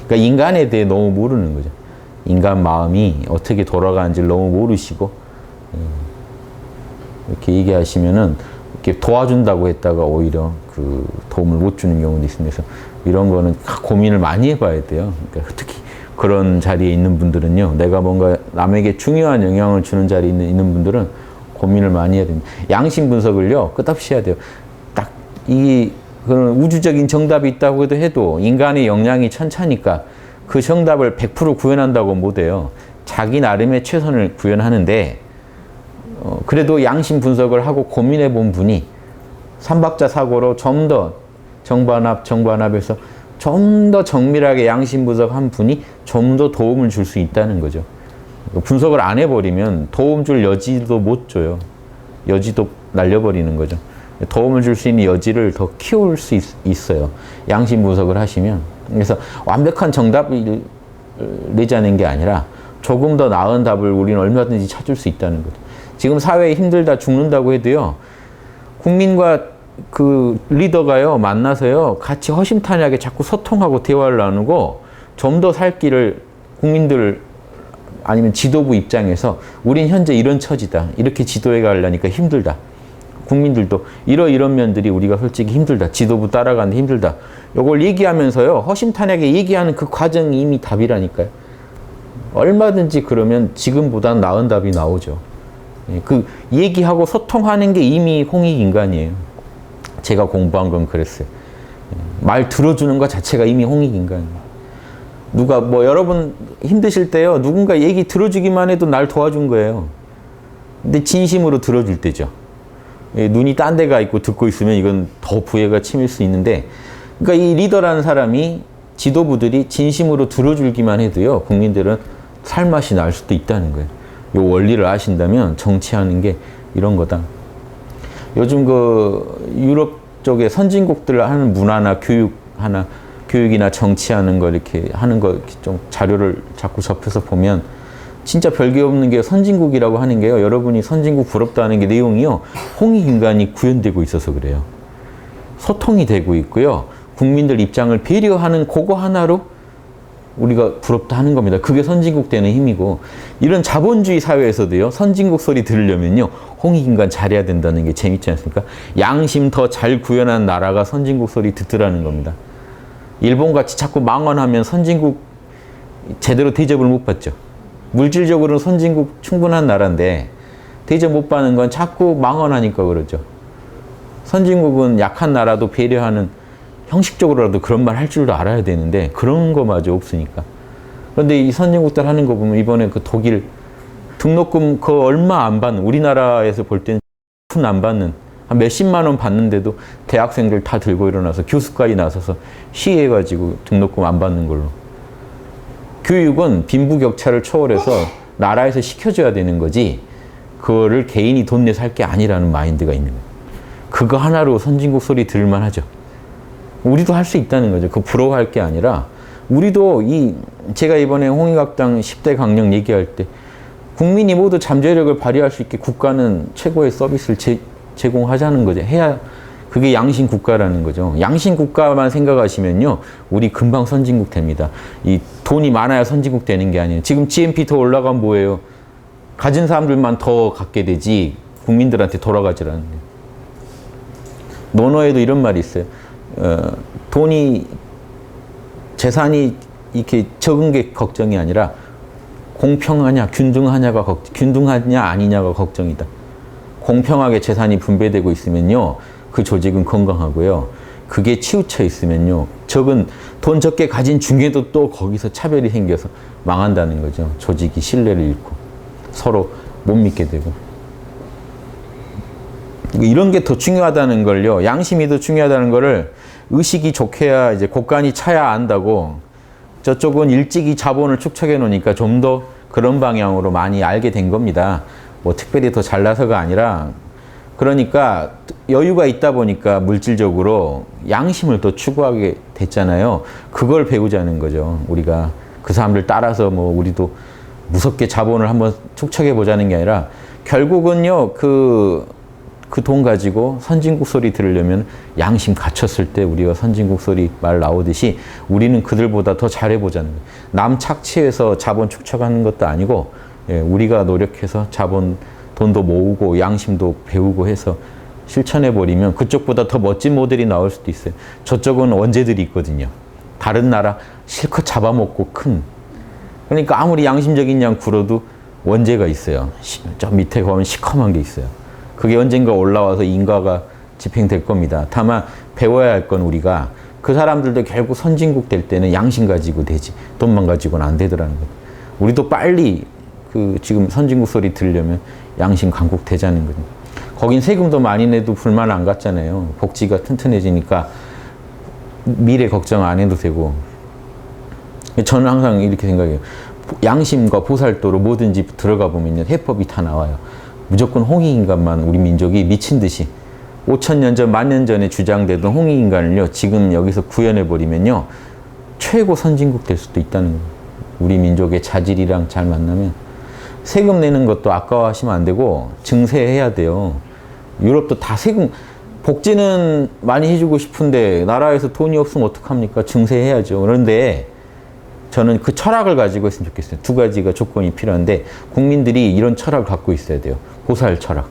그러니까 인간에 대해 너무 모르는 거죠. 인간 마음이 어떻게 돌아가는지를 너무 모르시고 이렇게 얘기하시면은 이렇게 도와준다고 했다가 오히려 그 도움을 못 주는 경우도 있습니다. 그래서 이런 거는 고민을 많이 해봐야 돼요. 그러니까 특히 그런 자리에 있는 분들은요, 내가 뭔가 남에게 중요한 영향을 주는 자리에 있는 분들은 고민을 많이 해야 됩니다. 양심 분석을요, 끝없이 해야 돼요. 딱 그런 우주적인 정답이 있다고 해도 인간의 역량이 천차니까 그 정답을 100% 구현한다고 못해요. 자기 나름의 최선을 구현하는데, 그래도 양심 분석을 하고 고민해 본 분이 삼박자 사고로 좀 더 정반합에서 좀 더 정밀하게 양심 분석한 분이 좀 더 도움을 줄 수 있다는 거죠. 분석을 안 해버리면 도움 줄 여지도 못 줘요. 여지도 날려버리는 거죠. 도움을 줄 수 있는 여지를 더 키울 수 있어요. 양심 분석을 하시면. 그래서 완벽한 정답을 내자는 게 아니라 조금 더 나은 답을 우리는 얼마든지 찾을 수 있다는 거죠. 지금 사회에 힘들다 죽는다고 해도요, 국민과 그 리더가요, 만나서요, 같이 허심탄회하게 자꾸 소통하고 대화를 나누고 좀 더 살 길을 국민들 아니면 지도부 입장에서 우린 현재 이런 처지다. 이렇게 지도해 가려니까 힘들다. 국민들도 이런 면들이 우리가 솔직히 힘들다. 지도부 따라가는데 힘들다. 요걸 얘기하면서요, 허심탄회하게 얘기하는 그 과정이 이미 답이라니까요. 얼마든지 그러면 지금보다는 나은 답이 나오죠. 그 얘기하고 소통하는 게 이미 홍익인간이에요. 제가 공부한 건 그랬어요. 말 들어주는 것 자체가 이미 홍익인간이에요. 누가 여러분 힘드실 때요, 누군가 얘기 들어주기만 해도 날 도와준 거예요. 근데 진심으로 들어줄 때죠. 눈이 딴 데가 있고 듣고 있으면 이건 더 부해가 치밀 수 있는데, 그러니까 이 리더라는 사람이, 지도부들이 진심으로 들어주기만 해도요, 국민들은 살맛이 날 수도 있다는 거예요. 요 원리를 아신다면 정치하는 게 이런 거다. 요즘 그 유럽 쪽에 선진국들 하는 문화나 교육이나 정치하는 거 이렇게 하는 거 좀 자료를 자꾸 접해서 보면 진짜 별게 없는 게 선진국이라고 하는 게요. 여러분이 선진국 부럽다는 게 내용이요. 홍익인간이 구현되고 있어서 그래요. 소통이 되고 있고요. 국민들 입장을 배려하는 그거 하나로 우리가 부럽다 하는 겁니다. 그게 선진국 되는 힘이고, 이런 자본주의 사회에서도요, 선진국 소리 들으려면요, 홍익인간 잘해야 된다는 게 재밌지 않습니까? 양심 더 잘 구현한 나라가 선진국 소리 듣더라는 겁니다. 일본같이 자꾸 망언하면 선진국 제대로 대접을 못 받죠. 물질적으로는 선진국 충분한 나라인데 대접 못 받는 건 자꾸 망언하니까 그러죠. 선진국은 약한 나라도 배려하는, 형식적으로라도 그런 말 할 줄도 알아야 되는데 그런 거마저 없으니까. 그런데 이 선진국들 하는 거 보면 이번에 그 독일 등록금 그 얼마 안 받는, 우리나라에서 볼 때는 안 받는, 한 몇십만 원 받는데도 대학생들 다 들고 일어나서 교수까지 나서서 시위해가지고 등록금 안 받는 걸로. 교육은 빈부격차를 초월해서 나라에서 시켜줘야 되는 거지, 그거를 개인이 돈 내서 할 게 아니라는 마인드가 있는 거예요. 그거 하나로 선진국 소리 들을만 하죠. 우리도 할 수 있다는 거죠. 그거 부러워할 게 아니라, 우리도 제가 이번에 홍익학당 10대 강령 얘기할 때, 국민이 모두 잠재력을 발휘할 수 있게 국가는 최고의 서비스를 제공하자는 거죠. 해야, 그게 양심 국가라는 거죠. 양심 국가만 생각하시면요, 우리 금방 선진국 됩니다. 이 돈이 많아야 선진국 되는 게 아니에요. 지금 GNP 더 올라가면 뭐예요? 가진 사람들만 더 갖게 되지 국민들한테 돌아가질 않는 거예요. 논어에도 이런 말이 있어요. 재산이 이렇게 적은 게 걱정이 아니라 공평하냐, 균등하냐 아니냐가 걱정이다. 공평하게 재산이 분배되고 있으면요, 그 조직은 건강하고요. 그게 치우쳐 있으면요, 돈 적게 가진 중에도 또 거기서 차별이 생겨서 망한다는 거죠. 조직이 신뢰를 잃고 서로 못 믿게 되고. 이런 게 더 중요하다는 걸요, 양심이 더 중요하다는 거를 의식이 좋게야, 이제 곡간이 차야 안다고. 저쪽은 일찍이 자본을 축적해 놓으니까 좀 더 그런 방향으로 많이 알게 된 겁니다. 뭐 특별히 더 잘나서가 아니라, 그러니까 여유가 있다 보니까 물질적으로 양심을 더 추구하게 됐잖아요. 그걸 배우자는 거죠. 우리가 그 사람들 따라서 우리도 무섭게 자본을 한번 축적해 보자는 게 아니라, 결국은요, 그 돈 가지고 선진국 소리 들으려면 양심 갖췄을 때 우리가 선진국 소리 말 나오듯이 우리는 그들보다 더 잘해보자는 거예요. 남 착취해서 자본 축적하는 것도 아니고 우리가 노력해서 자본 돈도 모으고 양심도 배우고 해서 실천해버리면 그쪽보다 더 멋진 모델이 나올 수도 있어요. 저쪽은 원죄들이 있거든요. 다른 나라 실컷 잡아먹고 큰. 그러니까 아무리 양심적인 양 굴어도 원죄가 있어요. 저 밑에 가면 시커먼 게 있어요. 그게 언젠가 올라와서 인과가 집행될 겁니다. 다만 배워야 할 건 우리가 그 사람들도 결국 선진국 될 때는 양심 가지고 되지 돈만 가지고는 안 되더라는 거예요. 우리도 빨리 그 지금 선진국 소리 들으려면 양심 강국 되자는 거예요. 거긴 세금도 많이 내도 불만 안 갖잖아요. 복지가 튼튼해지니까 미래 걱정 안 해도 되고. 저는 항상 이렇게 생각해요. 양심과 보살도로 뭐든지 들어가 보면요. 해법이 다 나와요. 무조건 홍익인간만 우리 민족이 미친 듯이 5,000년 전, 10,000년 전에 주장되던 홍익인간을요. 지금 여기서 구현해버리면요. 최고 선진국 될 수도 있다는 거예요. 우리 민족의 자질이랑 잘 만나면. 세금 내는 것도 아까워하시면 안 되고 증세해야 돼요. 유럽도 다 세금, 복지는 많이 해주고 싶은데 나라에서 돈이 없으면 어떡합니까? 증세해야죠. 그런데 저는 그 철학을 가지고 있으면 좋겠어요. 두 가지가 조건이 필요한데 국민들이 이런 철학을 갖고 있어야 돼요. 보살 철학.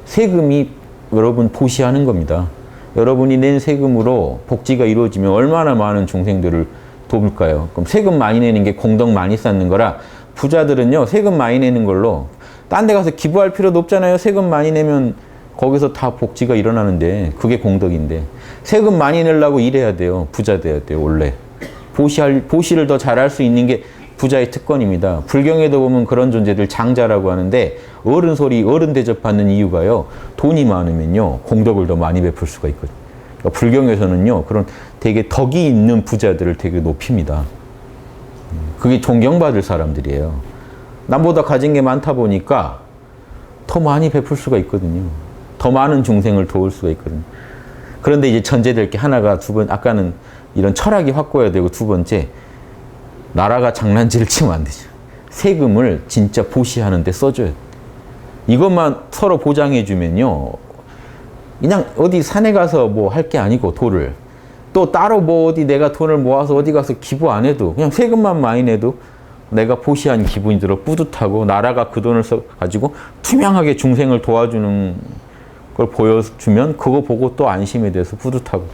세금이 여러분 보시하는 겁니다. 여러분이 낸 세금으로 복지가 이루어지면 얼마나 많은 중생들을 돕을까요? 그럼 세금 많이 내는 게 공덕 많이 쌓는 거라 부자들은요. 세금 많이 내는 걸로 딴 데 가서 기부할 필요도 없잖아요. 세금 많이 내면 거기서 다 복지가 일어나는데 그게 공덕인데 세금 많이 내려고 일해야 돼요. 부자 돼야 돼요. 원래. 보시를 더 잘할 수 있는 게 부자의 특권입니다. 불경에도 보면 그런 존재들 장자라고 하는데 어른 소리, 어른 대접받는 이유가요. 돈이 많으면요. 공덕을 더 많이 베풀 수가 있거든요. 그러니까 불경에서는요. 그런 되게 덕이 있는 부자들을 되게 높입니다. 그게 존경받을 사람들이에요. 남보다 가진 게 많다 보니까 더 많이 베풀 수가 있거든요. 더 많은 중생을 도울 수가 있거든요. 그런데 이제 전제될 게 하나가 아까는 이런 철학이 확고해야 되고 두 번째, 나라가 장난질을 치면 안 되죠. 세금을 진짜 보시하는 데 써줘야 돼. 이것만 서로 보장해주면요. 그냥 어디 산에 가서 뭐 할 게 아니고 도를. 또 따로 뭐 어디 내가 돈을 모아서 어디 가서 기부 안 해도 그냥 세금만 많이 내도 내가 보시한 기분이 들어 뿌듯하고 나라가 그 돈을 써가지고 투명하게 중생을 도와주는 걸 보여주면 그거 보고 또 안심이 돼서 뿌듯하고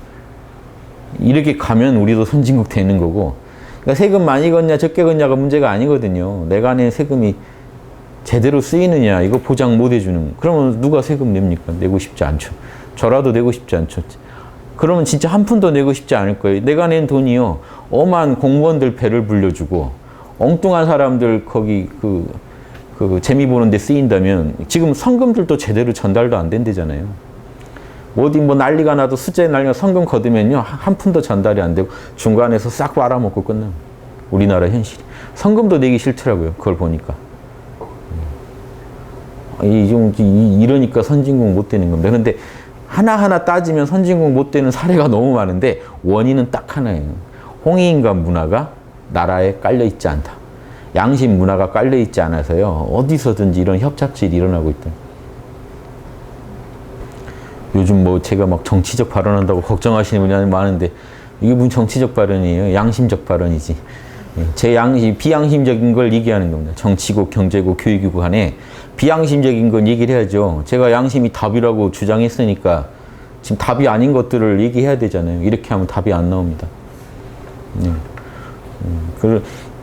이렇게 가면 우리도 선진국 되는 거고 그러니까 세금 많이 걷냐 적게 걷냐가 문제가 아니거든요. 내가 낸 세금이 제대로 쓰이느냐 이거 보장 못 해주는 그러면 누가 세금 냅니까? 내고 싶지 않죠. 저라도 내고 싶지 않죠. 그러면 진짜 한 푼도 내고 싶지 않을 거예요. 내가 낸 돈이요. 엄한 공무원들 배를 불려주고 엉뚱한 사람들 거기 그 재미 보는 데 쓰인다면 지금 성금들도 제대로 전달도 안 된대잖아요. 어디 뭐 난리가 나도 수재 난리가 성금 거두면요. 한 푼도 전달이 안 되고 중간에서 싹 빨아먹고 끝나요. 우리나라 현실이. 성금도 내기 싫더라고요. 그걸 보니까. 이러니까 선진국 못 되는 겁니다. 그런데 하나하나 따지면 선진국 못 되는 사례가 너무 많은데 원인은 딱 하나예요. 홍익인간 문화가 나라에 깔려있지 않다. 양심 문화가 깔려있지 않아서요. 어디서든지 이런 협착질이 일어나고 있다. 요즘 뭐 제가 막 정치적 발언한다고 걱정하시는 분이 많은데 이게 무슨 정치적 발언이에요? 양심적 발언이지. 제 비양심적인 걸 얘기하는 겁니다. 정치고 경제고 교육이고 간에 비양심적인 건 얘기를 해야죠. 제가 양심이 답이라고 주장했으니까 지금 답이 아닌 것들을 얘기해야 되잖아요. 이렇게 하면 답이 안 나옵니다.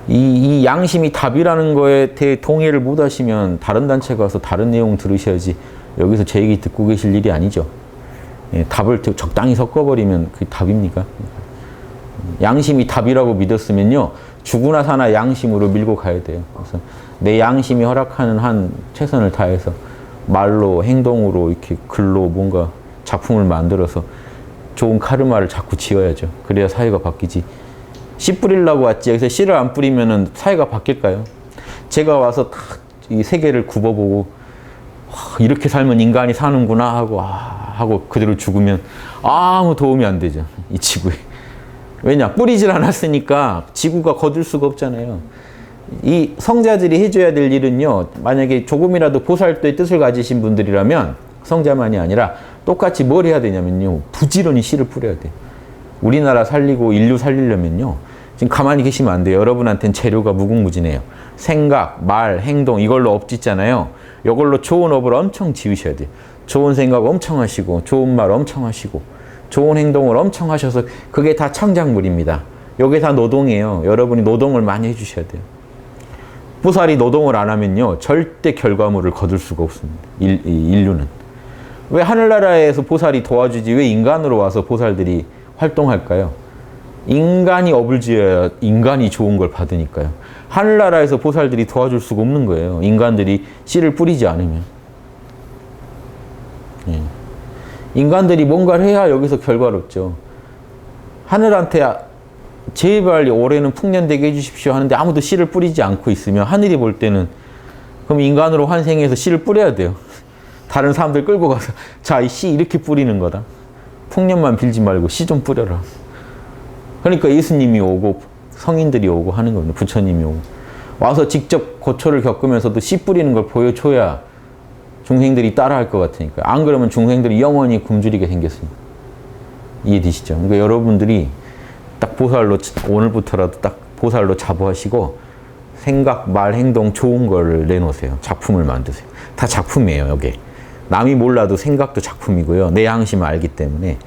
이 양심이 답이라는 거에 대해 동의를 못 하시면 다른 단체 가서 다른 내용 들으셔야지 여기서 제 얘기 듣고 계실 일이 아니죠. 답을 적당히 섞어버리면 그게 답입니까? 양심이 답이라고 믿었으면요. 죽으나 사나 양심으로 밀고 가야 돼요. 그래서 내 양심이 허락하는 한 최선을 다해서 말로 행동으로 이렇게 글로 뭔가 작품을 만들어서 좋은 카르마를 자꾸 지어야죠. 그래야 사회가 바뀌지. 씨 뿌리려고 왔지 여기서 씨를 안 뿌리면은 사회가 바뀔까요? 제가 와서 딱 이 세계를 굽어보고 이렇게 살면 인간이 사는구나 하고 그대로 죽으면 아무 도움이 안 되죠. 이 지구에. 왜냐? 뿌리질 않았으니까 지구가 거둘 수가 없잖아요. 이 성자들이 해줘야 될 일은요. 만약에 조금이라도 보살도의 뜻을 가지신 분들이라면 성자만이 아니라 똑같이 뭘 해야 되냐면요. 부지런히 씨를 뿌려야 돼요. 우리나라 살리고 인류 살리려면요. 지금 가만히 계시면 안 돼요. 여러분한테는 재료가 무궁무진해요. 생각, 말, 행동 이걸로 업 짓잖아요. 이걸로 좋은 업을 엄청 지으셔야 돼요. 좋은 생각 엄청 하시고 좋은 말 엄청 하시고 좋은 행동을 엄청 하셔서 그게 다 창작물입니다. 이게 다 노동이에요. 여러분이 노동을 많이 해주셔야 돼요. 보살이 노동을 안 하면요. 절대 결과물을 거둘 수가 없습니다. 인류는. 왜 하늘나라에서 보살이 도와주지 왜 인간으로 와서 보살들이 활동할까요? 인간이 업을 지어야 인간이 좋은 걸 받으니까요. 하늘나라에서 보살들이 도와줄 수가 없는 거예요. 인간들이 씨를 뿌리지 않으면. 예. 인간들이 뭔가를 해야 여기서 결과롭죠. 하늘한테 제발 올해는 풍년되게 해주십시오 하는데 아무도 씨를 뿌리지 않고 있으면 하늘이 볼 때는 그럼 인간으로 환생해서 씨를 뿌려야 돼요. 다른 사람들 끌고 가서 자, 이 씨 이렇게 뿌리는 거다. 풍년만 빌지 말고 씨 좀 뿌려라. 그러니까 예수님이 오고 성인들이 오고 하는 겁니다. 부처님이 오고. 와서 직접 고초를 겪으면서도 씨 뿌리는 걸 보여줘야 중생들이 따라할 것 같으니까. 안 그러면 중생들이 영원히 굶주리게 생겼습니다. 이해되시죠? 그러니까 여러분들이 딱 보살로 오늘부터라도 딱 보살로 자부하시고 생각, 말, 행동 좋은 거를 내놓으세요. 작품을 만드세요. 다 작품이에요. 여기. 남이 몰라도 생각도 작품이고요. 내 양심을 알기 때문에.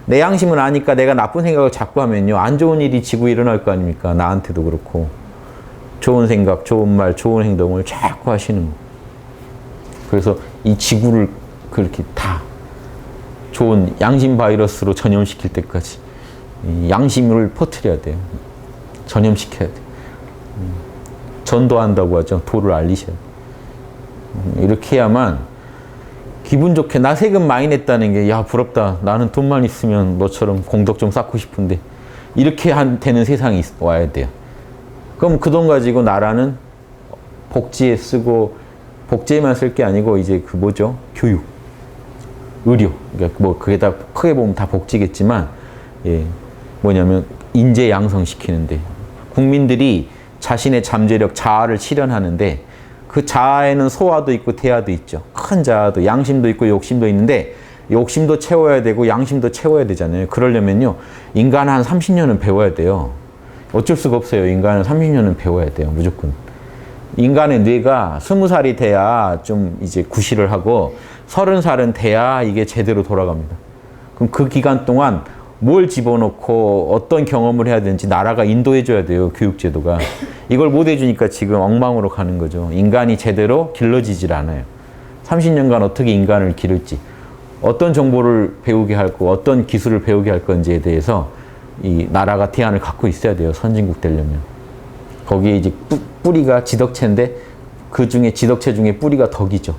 내 양심을 아니까 내가 나쁜 생각을 자꾸 하면요. 안 좋은 일이 지구에 일어날 거 아닙니까? 나한테도 그렇고. 좋은 생각, 좋은 말, 좋은 행동을 자꾸 하시는 거예요. 그래서 이 지구를 그렇게 다 좋은 양심 바이러스로 전염시킬 때까지 이 양심을 퍼뜨려야 돼요. 전염시켜야 돼요. 전도한다고 하죠. 도를 알리셔야 돼요. 이렇게 해야만 기분 좋게 나 세금 많이 냈다는 게 야 부럽다. 나는 돈만 있으면 너처럼 공덕 좀 쌓고 싶은데 이렇게 되는 세상이 와야 돼요. 그럼 그 돈 가지고 나라는 복지에 쓰고 복지에만 쓸 게 아니고 이제 그 뭐죠? 교육, 의료. 그러니까 뭐 그게 다 크게 보면 다 복지겠지만 예, 뭐냐면 인재 양성시키는데 국민들이 자신의 잠재력 자아를 실현하는데 그 자아에는 소아도 있고 대아도 있죠. 큰 자아도 양심도 있고 욕심도 있는데 욕심도 채워야 되고 양심도 채워야 되잖아요. 그러려면요. 인간은 한 30년은 배워야 돼요. 어쩔 수가 없어요. 인간은 30년은 배워야 돼요. 무조건. 인간의 뇌가 20살이 돼야 좀 이제 구실을 하고 30살은 돼야 이게 제대로 돌아갑니다. 그럼 그 기간 동안 뭘 집어넣고 어떤 경험을 해야 되는지 나라가 인도해줘야 돼요. 교육제도가. 이걸 못 해주니까 지금 엉망으로 가는 거죠. 인간이 제대로 길러지질 않아요. 30년간 어떻게 인간을 기를지, 어떤 정보를 배우게 할고 어떤 기술을 배우게 할 건지에 대해서 이 나라가 대안을 갖고 있어야 돼요. 선진국 되려면. 거기에 이제 뿌리가 지덕체인데 그 중에 지덕체 중에 뿌리가 덕이죠.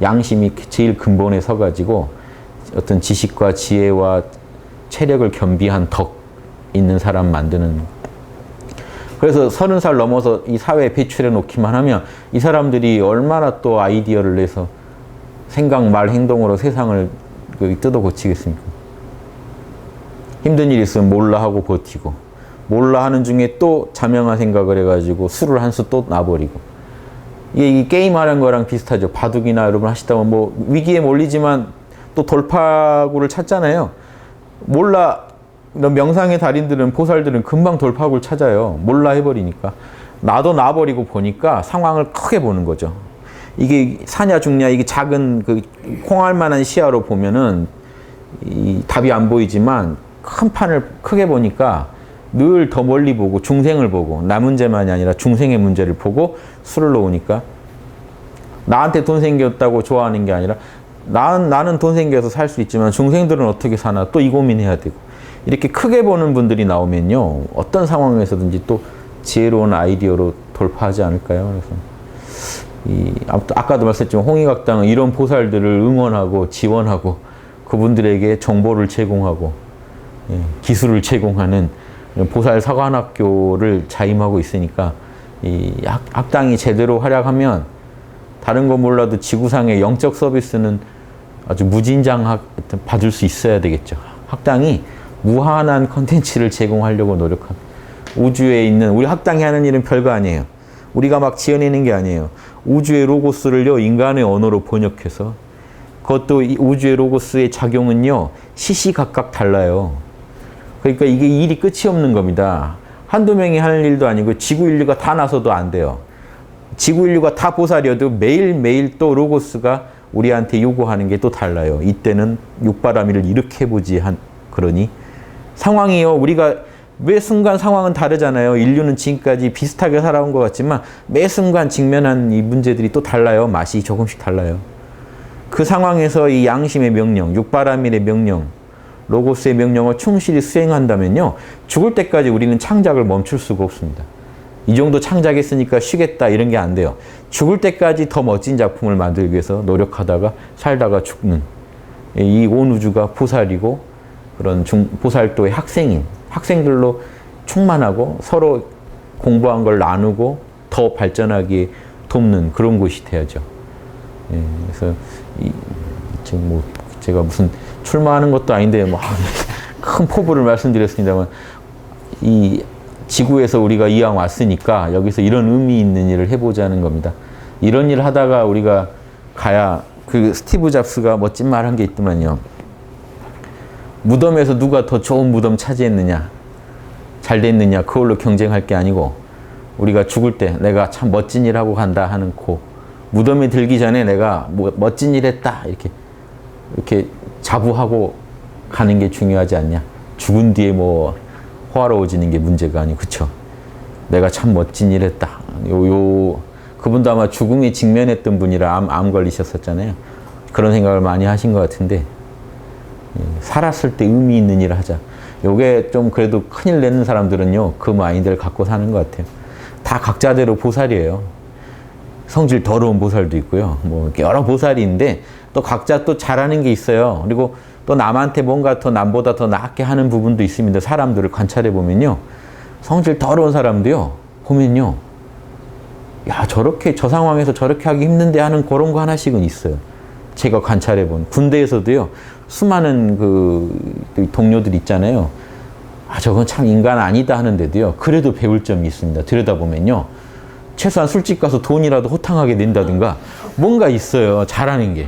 양심이 제일 근본에 서가지고 어떤 지식과 지혜와 체력을 겸비한 덕 있는 사람 만드는. 그래서 30살 넘어서 이 사회에 배출해 놓기만 하면 이 사람들이 얼마나 또 아이디어를 내서 생각, 말, 행동으로 세상을 뜯어 고치겠습니까? 힘든 일 있으면 몰라 하고 버티고 몰라 하는 중에 또 자명한 생각을 해가지고 술을 한 수 또 놔버리고. 이게 게임하는 거랑 비슷하죠. 바둑이나 여러분 하시다 보면 뭐 위기에 몰리지만 또 돌파구를 찾잖아요. 몰라, 명상의 달인들은, 보살들은 금방 돌파구를 찾아요. 몰라 해버리니까. 나도 놔버리고 보니까 상황을 크게 보는 거죠. 이게 사냐 죽냐, 이게 작은 그 콩알만한 시야로 보면은 이 답이 안 보이지만 큰 판을 크게 보니까 늘 더 멀리 보고 중생을 보고 나 문제만이 아니라 중생의 문제를 보고 술을 놓으니까 나한테 돈 생겼다고 좋아하는 게 아니라 나는 돈 생겨서 살 수 있지만 중생들은 어떻게 사나 또 이 고민해야 되고 이렇게 크게 보는 분들이 나오면요 어떤 상황에서든지 또 지혜로운 아이디어로 돌파하지 않을까요? 그래서 아까도 말씀했지만 홍익학당은 이런 보살들을 응원하고 지원하고 그분들에게 정보를 제공하고 기술을 제공하는 보살 사관학교를 자임하고 있으니까 이 학당이 제대로 활약하면 다른 거 몰라도 지구상의 영적 서비스는 아주 무진장 받을 수 있어야 되겠죠. 학당이 무한한 컨텐츠를 제공하려고 노력합니다. 우주에 있는 우리 학당이 하는 일은 별거 아니에요. 우리가 막 지어내는 게 아니에요. 우주의 로고스를요 인간의 언어로 번역해서 그것도 이 우주의 로고스의 작용은요, 시시각각 달라요. 그러니까 이게 일이 끝이 없는 겁니다. 한두 명이 하는 일도 아니고 지구 인류가 다 나서도 안 돼요. 지구 인류가 다 보살이어도 매일매일 또 로고스가 우리한테 요구하는 게 또 달라요. 이때는 육바라밀을 이렇게 해보지 그러니 상황이요. 우리가 매 순간 상황은 다르잖아요. 인류는 지금까지 비슷하게 살아온 것 같지만 매 순간 직면한 이 문제들이 또 달라요. 맛이 조금씩 달라요. 그 상황에서 이 양심의 명령, 육바라밀의 명령, 로고스의 명령을 충실히 수행한다면요, 죽을 때까지 우리는 창작을 멈출 수가 없습니다. 이 정도 창작했으니까 쉬겠다 이런 게 안 돼요. 죽을 때까지 더 멋진 작품을 만들기 위해서 노력하다가 살다가 죽는, 이 온 우주가 보살이고 그런 보살도의 학생들로 충만하고 서로 공부한 걸 나누고 더 발전하게 돕는 그런 곳이 돼야죠. 그래서 지금 뭐 제가 무슨 출마하는 것도 아닌데 뭐 큰 포부를 말씀드렸습니다만, 이 지구에서 우리가 이왕 왔으니까 여기서 이런 의미 있는 일을 해보자는 겁니다. 이런 일을 하다가 우리가 가야, 그 스티브 잡스가 멋진 말 한 게 있더만요. 무덤에서 누가 더 좋은 무덤 차지했느냐, 잘 됐느냐, 그걸로 경쟁할 게 아니고 우리가 죽을 때 내가 참 멋진 일 하고 간다 하는 무덤에 들기 전에 내가 뭐 멋진 일 했다 이렇게 자부하고 가는 게 중요하지 않냐. 죽은 뒤에 뭐 호화로워지는 게 문제가 아니고, 그쵸? 내가 참 멋진 일 했다. 그분도 아마 죽음에 직면했던 분이라 암 걸리셨었잖아요. 그런 생각을 많이 하신 것 같은데, 살았을 때 의미 있는 일을 하자. 요게 좀 그래도 큰일 내는 사람들은요, 그 마인드를 갖고 사는 것 같아요. 다 각자대로 보살이에요. 성질 더러운 보살도 있고요. 뭐 여러 보살이 있는데 또 각자 또 잘하는 게 있어요. 그리고 또 남한테 뭔가 더 남보다 더 낫게 하는 부분도 있습니다. 사람들을 관찰해 보면요, 성질 더러운 사람도요, 보면요, 야, 저렇게 저 상황에서 저렇게 하기 힘든데 하는 그런 거 하나씩은 있어요. 제가 관찰해 본 군대에서도요, 수많은 그 동료들 있잖아요. 아, 저건 참 인간 아니다 하는데도요, 그래도 배울 점이 있습니다. 들여다보면요, 최소한 술집 가서 돈이라도 호탕하게 낸다든가 뭔가 있어요. 잘하는 게.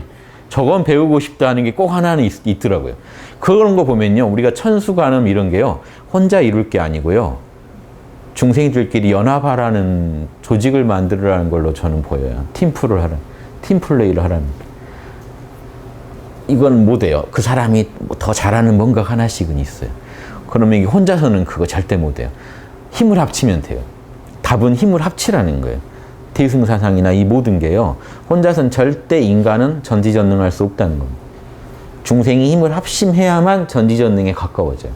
저건 배우고 싶다 하는 게 꼭 하나는 있더라고요. 그런 거 보면요, 우리가 천수관음 이런 게요, 혼자 이룰 게 아니고요, 중생들끼리 연합하라는, 조직을 만들으라는 걸로 저는 보여요. 팀플레이를 하라는. 이건 못해요. 그 사람이 더 잘하는 뭔가 하나씩은 있어요. 그러면 이게 혼자서는 그거 절대 못해요. 힘을 합치면 돼요. 답은 힘을 합치라는 거예요. 대승사상이나 이 모든 게요, 혼자서는 절대 인간은 전지전능할 수 없다는 겁니다. 중생이 힘을 합심해야만 전지전능에 가까워져요.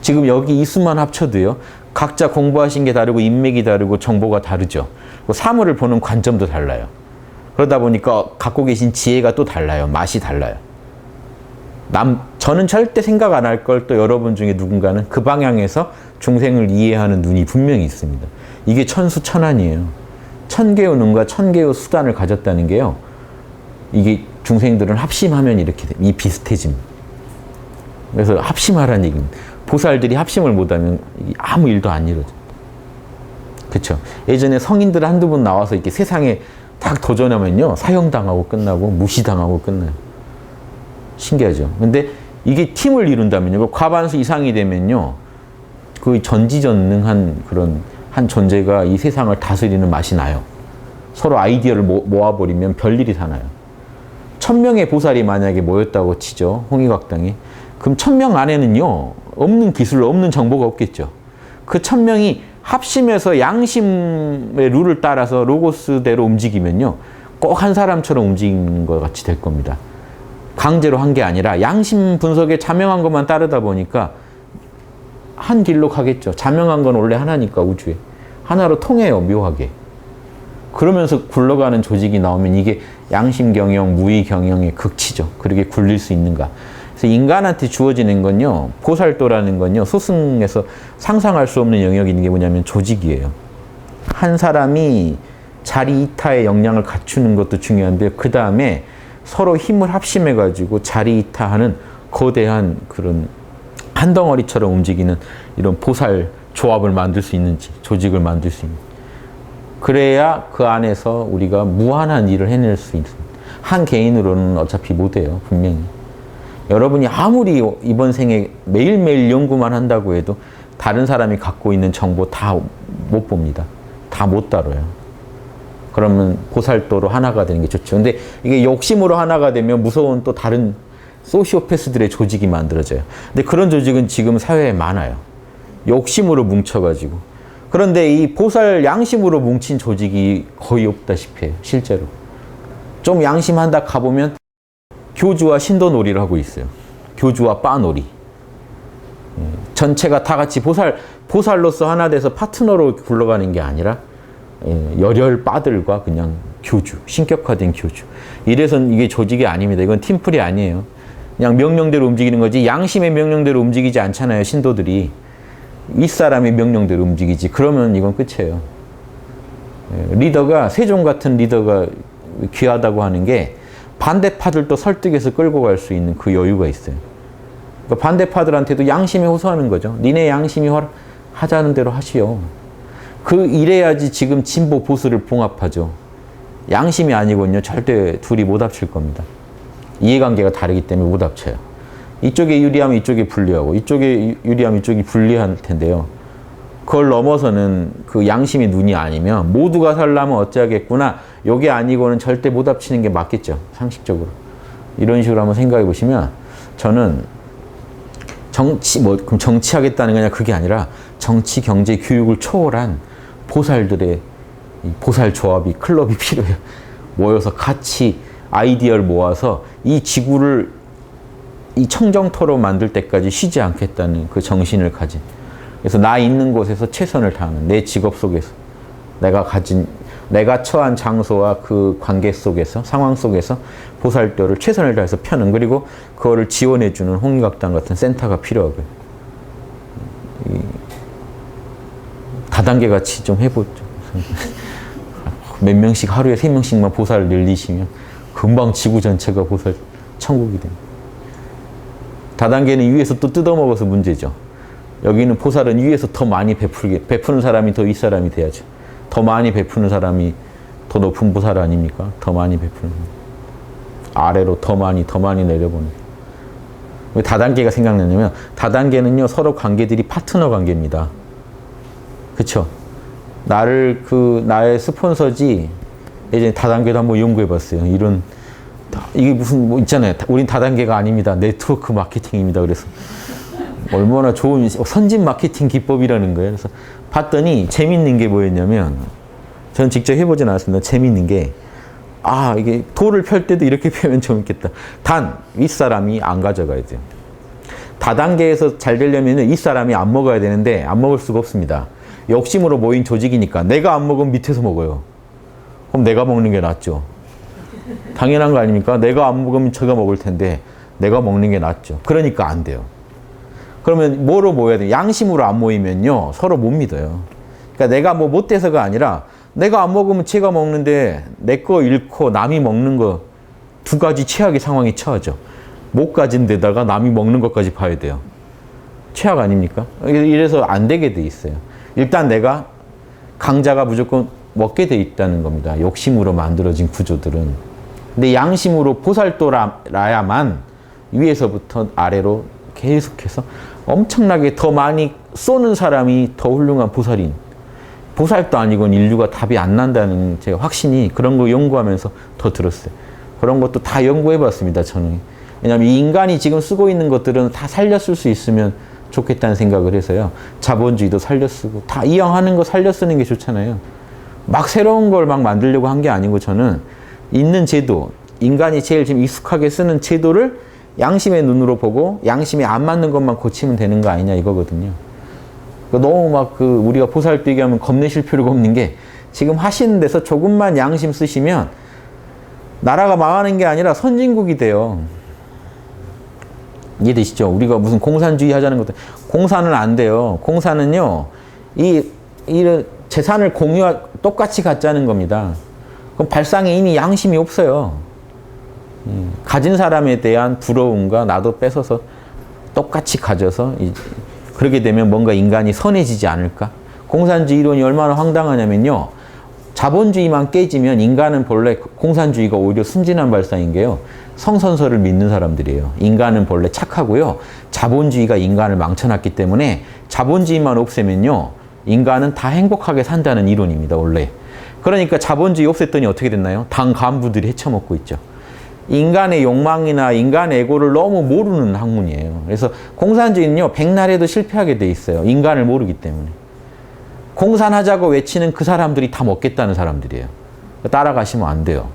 지금 여기 이 수만 합쳐도요, 각자 공부하신 게 다르고 인맥이 다르고 정보가 다르죠. 사물을 보는 관점도 달라요. 그러다 보니까 갖고 계신 지혜가 또 달라요. 맛이 달라요. 저는 절대 생각 안 할 걸 또 여러분 중에 누군가는 그 방향에서 중생을 이해하는 눈이 분명히 있습니다. 이게 천수천안이에요. 천개의 눈과 천개의 수단을 가졌다는 게요, 이게 중생들은 합심하면 이렇게 이 비슷해집니다. 그래서 합심하라는 얘기입니다. 보살들이 합심을 못하면 아무 일도 안 이루어져요. 그렇죠? 예전에 성인들 한두 분 나와서 이렇게 세상에 딱 도전하면요, 사형당하고 끝나고 무시당하고 끝나요. 신기하죠? 근데 이게 팀을 이룬다면요, 과반수 이상이 되면요, 그 전지전능한 그런 한 존재가 이 세상을 다스리는 맛이 나요. 서로 아이디어를 모아버리면 별일이 다 나요. 1000명의 보살이 만약에 모였다고 치죠, 홍익학당에. 그럼 1000명 안에는요, 없는 기술, 없는 정보가 없겠죠. 그 1000명이 합심해서 양심의 룰을 따라서 로고스대로 움직이면요, 꼭 한 사람처럼 움직이는 것 같이 될 겁니다. 강제로 한 게 아니라 양심 분석에 자명한 것만 따르다 보니까 한 길로 가겠죠. 자명한 건 원래 하나니까, 우주에. 하나로 통해요, 묘하게. 그러면서 굴러가는 조직이 나오면 이게 양심경영, 무의경영의 극치죠. 그렇게 굴릴 수 있는가. 그래서 인간한테 주어지는 건요, 보살도라는 건요, 소승에서 상상할 수 없는 영역이 있는 게 뭐냐면 조직이에요. 한 사람이 자리 이타의 역량을 갖추는 것도 중요한데, 그 다음에 서로 힘을 합심해가지고 자리 이타하는 거대한 그런 한 덩어리처럼 움직이는 이런 보살 조합을 만들 수 있는지, 조직을 만들 수 있는지. 그래야 그 안에서 우리가 무한한 일을 해낼 수 있습니다. 한 개인으로는 어차피 못해요. 분명히. 여러분이 아무리 이번 생에 매일매일 연구만 한다고 해도 다른 사람이 갖고 있는 정보 다 못 봅니다. 다 못 다뤄요. 그러면 보살도로 하나가 되는 게 좋죠. 근데 이게 욕심으로 하나가 되면 무서운 또 다른 소시오패스들의 조직이 만들어져요. 근데 그런 조직은 지금 사회에 많아요. 욕심으로 뭉쳐가지고. 그런데 이 보살 양심으로 뭉친 조직이 거의 없다시피 해요. 실제로. 좀 양심한다 가보면 교주와 신도놀이를 하고 있어요. 교주와 빠놀이. 전체가 다 같이 보살로서 하나 돼서 파트너로 굴러가는 게 아니라 열혈 빠들과 그냥 교주, 신격화된 교주. 이래선 이게 조직이 아닙니다. 이건 팀플이 아니에요. 그냥 명령대로 움직이는 거지 양심의 명령대로 움직이지 않잖아요. 신도들이. 윗사람의 명령대로 움직이지. 그러면 이건 끝이에요. 리더가 세종 같은 리더가 귀하다고 하는 게 반대파들도 설득해서 끌고 갈 수 있는 그 여유가 있어요. 그러니까 반대파들한테도 양심에 호소하는 거죠. 니네 양심이 하자는 대로 하시오. 이래야지 지금 진보 보수를 봉합하죠. 양심이 아니군요. 절대 둘이 못 합칠 겁니다. 이해관계가 다르기 때문에 못 합쳐요. 이쪽에 유리하면 이쪽이 불리하고 이쪽에 유리하면 이쪽이 불리할 텐데요. 그걸 넘어서는 그 양심이 눈이 아니면 모두가 살려면 어찌하겠구나. 요게 아니고는 절대 못 합치는 게 맞겠죠. 상식적으로. 이런 식으로 한번 생각해 보시면 저는 그럼 정치하겠다는 게 아니라 그게 아니라 정치, 경제, 교육을 초월한 보살들의 보살 조합이, 클럽이 필요해요. 모여서 같이 아이디어를 모아서 이 지구를 이 청정토로 만들 때까지 쉬지 않겠다는 그 정신을 가진. 그래서 나 있는 곳에서 최선을 다하는 내 직업 속에서 내가 처한 장소와 그 관계 속에서 상황 속에서 보살도를 최선을 다해서 펴는 그리고 그거를 지원해주는 홍익학당 같은 센터가 필요하고요. 다단계 같이 좀 해보죠. 몇 명씩 하루에 3명씩만 보살을 늘리시면 금방 지구 전체가 보살 천국이 됩니다. 다단계는 위에서 또 뜯어먹어서 문제죠. 여기는 보살은 위에서 더 많이 베푸는 사람이 더 윗사람이 돼야죠. 더 많이 베푸는 사람이 더 높은 보살 아닙니까? 더 많이 베푸는. 아래로 더 많이 나려보는. 왜 다단계가 생각나냐면 다단계는요 서로 관계들이 파트너 관계입니다. 그쵸? 나의 스폰서지 예전에 다단계도 한번 연구해봤어요. 이게 무슨 있잖아요. 우린 다단계가 아닙니다. 네트워크 마케팅입니다. 그래서 얼마나 좋은 선진 마케팅 기법이라는 거예요. 그래서 봤더니 재밌는 게 뭐였냐면 저는 직접 해보진 않았습니다. 재밌는 게 이게 돌을 펼 때도 이렇게 펴면 재밌겠다. 단 윗사람이 안 가져가야 돼요. 다단계에서 잘 되려면 윗사람이 안 먹어야 되는데 안 먹을 수가 없습니다. 욕심으로 모인 조직이니까 내가 안 먹으면 밑에서 먹어요. 그럼 내가 먹는 게 낫죠. 당연한 거 아닙니까? 내가 안 먹으면 저가 먹을 텐데 내가 먹는 게 낫죠. 그러니까 안 돼요. 그러면 뭐로 모여야 돼요? 양심으로 안 모이면요 서로 못 믿어요. 그러니까 내가 못 돼서가 아니라 내가 안 먹으면 쟤가 먹는데 내 거 잃고 남이 먹는 거 두 가지 최악의 상황이 처하죠. 못 가진 데다가 남이 먹는 것까지 봐야 돼요. 최악 아닙니까? 이래서 안 되게 돼 있어요. 일단 내가 강자가 무조건 먹게 돼 있다는 겁니다. 욕심으로 만들어진 구조들은. 근데 양심으로 보살도라야만 위에서부터 아래로 계속해서 엄청나게 더 많이 쏘는 사람이 더 훌륭한 보살인. 보살도 아니고는 인류가 답이 안 난다는 제가 확신이 그런 거 연구하면서 더 들었어요. 그런 것도 다 연구해봤습니다. 저는. 왜냐하면 이 인간이 지금 쓰고 있는 것들은 다 살려쓸 수 있으면 좋겠다는 생각을 해서요. 자본주의도 살려쓰고 다 이왕하는 거 살려쓰는 게 좋잖아요. 막 새로운 걸 막 만들려고 한 게 아니고 저는 있는 제도, 인간이 제일 지금 익숙하게 쓰는 제도를 양심의 눈으로 보고 양심에 안 맞는 것만 고치면 되는 거 아니냐 이거거든요. 너무 우리가 보살 비교하면 겁내실 필요가 없는 게 지금 하시는 데서 조금만 양심 쓰시면 나라가 망하는 게 아니라 선진국이 돼요. 이해되시죠? 우리가 무슨 공산주의 하자는 것도 공산은 안 돼요. 공산은요 이 재산을 똑같이 갖자는 겁니다. 그럼 발상에 이미 양심이 없어요. 가진 사람에 대한 부러움과 나도 뺏어서 똑같이 가져서 그렇게 되면 뭔가 인간이 선해지지 않을까? 공산주의 이론이 얼마나 황당하냐면요. 자본주의만 깨지면 인간은 본래 공산주의가 오히려 순진한 발상인 게요. 성선설을 믿는 사람들이에요. 인간은 본래 착하고요. 자본주의가 인간을 망쳐놨기 때문에 자본주의만 없애면요. 인간은 다 행복하게 산다는 이론입니다. 원래. 그러니까 자본주의 없앴더니 어떻게 됐나요? 당 간부들이 헤쳐먹고 있죠. 인간의 욕망이나 인간의 에고를 너무 모르는 학문이에요. 그래서 공산주의는요. 백날 해도 실패하게 돼 있어요. 인간을 모르기 때문에. 공산하자고 외치는 그 사람들이 다 먹겠다는 사람들이에요. 따라가시면 안 돼요.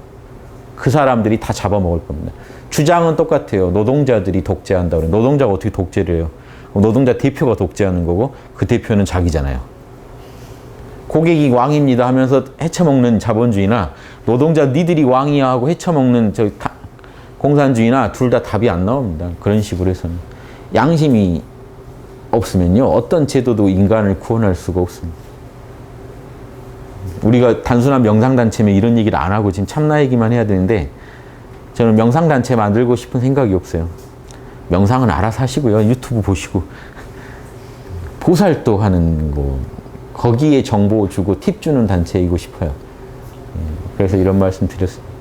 그 사람들이 다 잡아먹을 겁니다. 주장은 똑같아요. 노동자들이 독재한다고 그래요. 노동자가 어떻게 독재를 해요? 노동자 대표가 독재하는 거고 그 대표는 자기잖아요. 고객이 왕입니다 하면서 헤쳐먹는 자본주의나 노동자 니들이 왕이야 하고 헤쳐먹는 공산주의나 둘 다 답이 안 나옵니다. 그런 식으로 해서는. 양심이 없으면요. 어떤 제도도 인간을 구원할 수가 없습니다. 우리가 단순한 명상단체면 이런 얘기를 안 하고 지금 참나 얘기만 해야 되는데 저는 명상단체 만들고 싶은 생각이 없어요. 명상은 알아서 하시고요. 유튜브 보시고 보살도 하는 거 거기에 정보 주고 팁 주는 단체이고 싶어요. 그래서 이런 말씀 드렸습니다.